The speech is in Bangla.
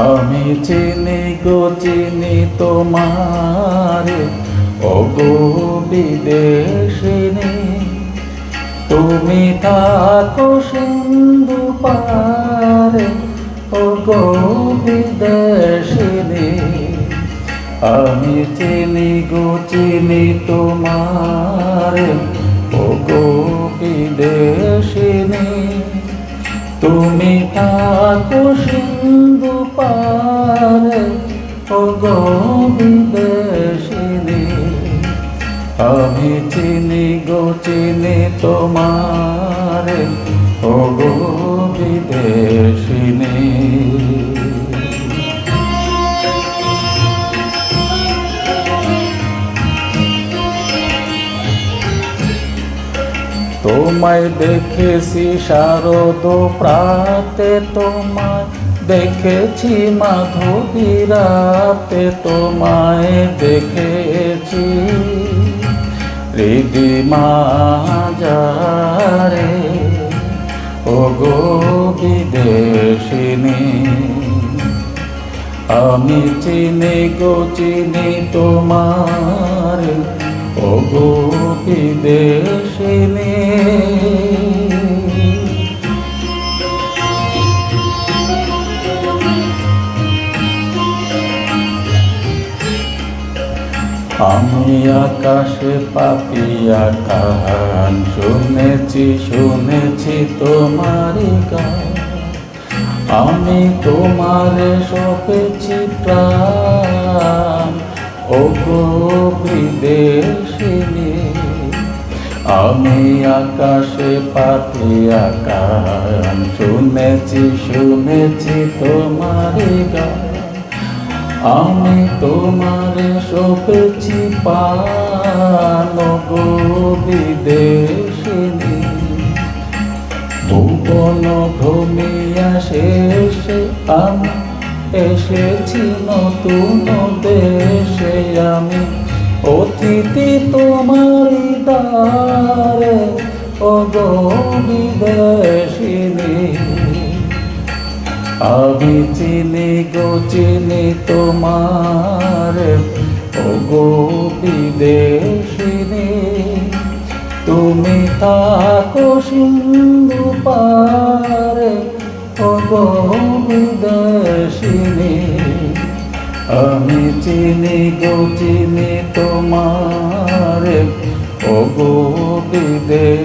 আমি চিনি গো চিনি তোমারে, ওগো বিদেশিনী। তুমি থাকো সিন্ধু পারে, ওগো বিদেশিনী। আমি চিনি গো চিনি তোমারে, ওগো বিদেশিনী। তুমি থাকো সিন্ধু পারে, ওগো বিদেশিনী। আমি চিনি গো চিনি তোমারে, ওগো বিদেশিনী। তোমায় দেখেছি শারদ প্রাতে, তোমায় দেখেছি মাধবী রাতে, তোমায় দেখেছি হৃদি মাঝারে, ওগো বিদেশিনী। আমি চিনি গো চিনি তোমারে, ওগো বিদেশিনী। আমি আকাশে পাপিয়া গান শুনেছি, শুনেছি তোমারি গান। আমি তোমারে সপেছি প্রাণ, ওগো বিদেশিনী। আমি আকাশে পাপিয়া গান শুনেছি, শুনেছি তোমারি গান। আমি তোমারে সপেছি প্রাণ, ওগো বিদেশিনী। ভুবন ভূমিয়া শেষে আমি এসেছি নতুন দেশে। আমি অতিথি তোমারি দ্বারে, ওগো বিদেশিনী। আমি চিনি গো চিনি তোমারে, ওগো বিদেশিনী। তুমি থাকো সিন্ধু পারে, ওগো বিদেশিনী। আমি চিনি গো চিনি তোমারে, ওগো বিদেশিনী।